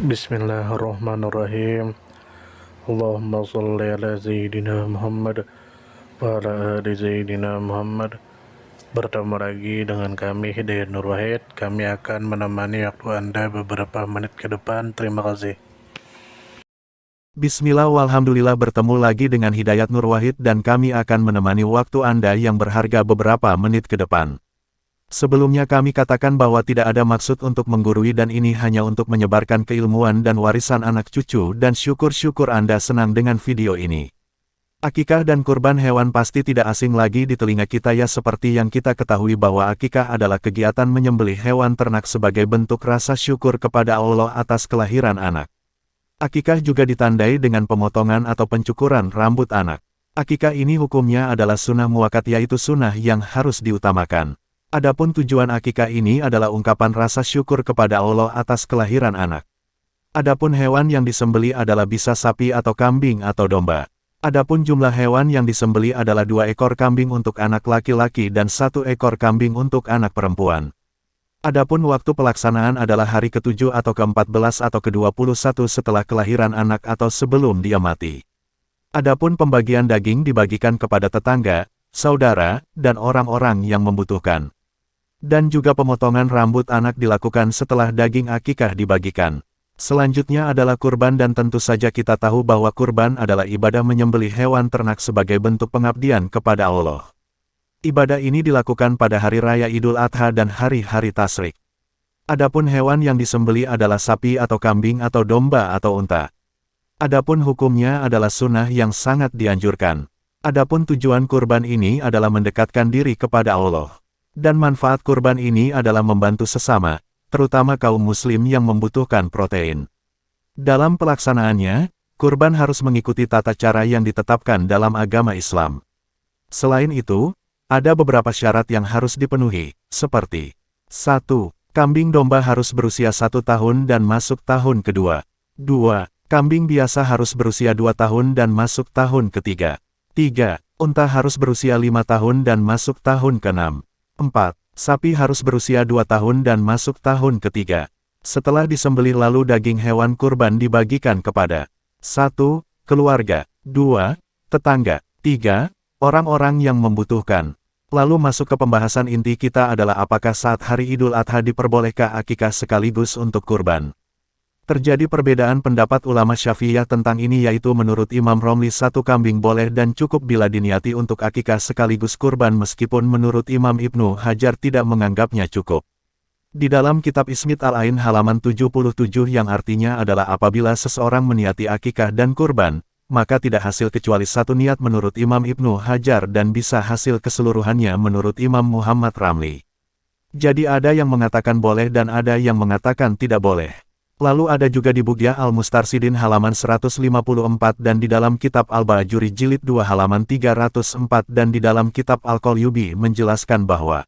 Bismillahirrahmanirrahim. Allahumma salli ala Sayyidina Muhammad wa ala ali Sayyidina Muhammad. Bertemu lagi dengan kami Hidayat Nur Wahid. Kami akan menemani waktu Anda beberapa menit ke depan. Terima kasih. Bismillah walhamdulillah, bertemu lagi dengan Hidayat Nur Wahid dan kami akan menemani waktu Anda yang berharga beberapa menit ke depan. Sebelumnya kami katakan bahwa tidak ada maksud untuk menggurui dan ini hanya untuk menyebarkan keilmuan dan warisan anak cucu dan syukur-syukur Anda senang dengan video ini. Akikah dan kurban hewan pasti tidak asing lagi di telinga kita ya, seperti yang kita ketahui bahwa akikah adalah kegiatan menyembelih hewan ternak sebagai bentuk rasa syukur kepada Allah atas kelahiran anak. Akikah juga ditandai dengan pemotongan atau pencukuran rambut anak. Akikah ini hukumnya adalah sunnah muakkad, yaitu sunnah yang harus diutamakan. Adapun tujuan akikah ini adalah ungkapan rasa syukur kepada Allah atas kelahiran anak. Adapun hewan yang disembeli adalah bisa sapi atau kambing atau domba. Adapun jumlah hewan yang disembeli adalah 2 ekor kambing untuk anak laki-laki dan 1 ekor kambing untuk anak perempuan. Adapun waktu pelaksanaan adalah hari ke-7 atau ke-14 atau ke-21 setelah kelahiran anak atau sebelum dia mati. Adapun pembagian daging dibagikan kepada tetangga, saudara, dan orang-orang yang membutuhkan. Dan juga pemotongan rambut anak dilakukan setelah daging akikah dibagikan. Selanjutnya adalah kurban, dan tentu saja kita tahu bahwa kurban adalah ibadah menyembelih hewan ternak sebagai bentuk pengabdian kepada Allah. Ibadah ini dilakukan pada hari raya Idul Adha dan hari-hari tasyrik. Adapun hewan yang disembeli adalah sapi atau kambing atau domba atau unta. Adapun hukumnya adalah sunnah yang sangat dianjurkan. Adapun tujuan kurban ini adalah mendekatkan diri kepada Allah. Dan manfaat kurban ini adalah membantu sesama, terutama kaum muslim yang membutuhkan protein. Dalam pelaksanaannya, kurban harus mengikuti tata cara yang ditetapkan dalam agama Islam. Selain itu, ada beberapa syarat yang harus dipenuhi, seperti 1. Kambing domba harus berusia 1 tahun dan masuk tahun kedua. 2. Kambing biasa harus berusia 2 tahun dan masuk tahun ketiga. 3. Unta harus berusia 5 tahun dan masuk tahun ke-6. 4. Sapi harus berusia 2 tahun dan masuk tahun ketiga. Setelah disembelih lalu daging hewan kurban dibagikan kepada 1. Keluarga, 2. Tetangga, 3. Orang-orang yang membutuhkan. Lalu masuk ke pembahasan inti kita adalah apakah saat hari Idul Adha diperbolehkah akikah sekaligus untuk kurban. Terjadi perbedaan pendapat ulama Syafi'iyah tentang ini, yaitu menurut Imam Romli 1 kambing boleh dan cukup bila diniati untuk akikah sekaligus kurban, meskipun menurut Imam Ibnu Hajar tidak menganggapnya cukup. Di dalam kitab Ismit Al-Ain halaman 77 yang artinya adalah apabila seseorang meniati akikah dan kurban, maka tidak hasil kecuali 1 niat menurut Imam Ibnu Hajar dan bisa hasil keseluruhannya menurut Imam Muhammad Ramli. Jadi ada yang mengatakan boleh dan ada yang mengatakan tidak boleh. Lalu ada juga di Bughya Al-Mustarsidin halaman 154 dan di dalam kitab Al-Bajuri jilid 2 halaman 304 dan di dalam kitab Al-Qalyubi menjelaskan bahwa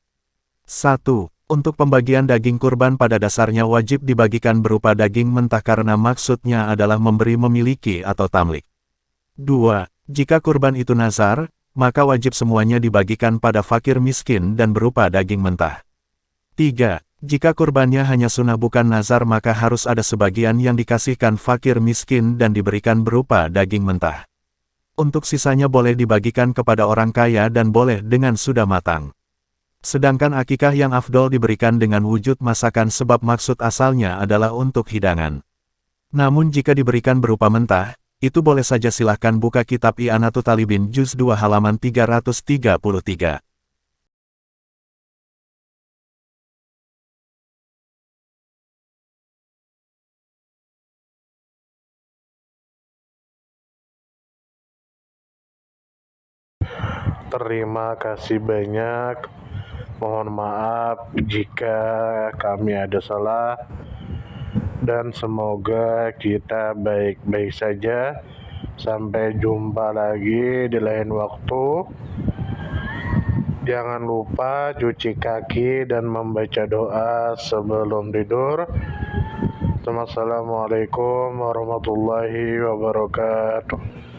1. Untuk pembagian daging kurban pada dasarnya wajib dibagikan berupa daging mentah karena maksudnya adalah memberi, memiliki atau tamlik. 2. Jika kurban itu nazar, maka wajib semuanya dibagikan pada fakir miskin dan berupa daging mentah. 3. Jika kurbannya hanya sunnah bukan nazar, maka harus ada sebagian yang dikasihkan fakir miskin dan diberikan berupa daging mentah. Untuk sisanya boleh dibagikan kepada orang kaya dan boleh dengan sudah matang. Sedangkan akikah yang afdol diberikan dengan wujud masakan sebab maksud asalnya adalah untuk hidangan. Namun jika diberikan berupa mentah, itu boleh saja. Silahkan buka kitab I'anatul Talibin juz 2 halaman 333. Terima kasih banyak. Mohon maaf jika kami ada salah. Dan semoga kita baik-baik saja. Sampai jumpa lagi di lain waktu. Jangan lupa cuci kaki dan membaca doa sebelum tidur. Assalamualaikum warahmatullahi wabarakatuh.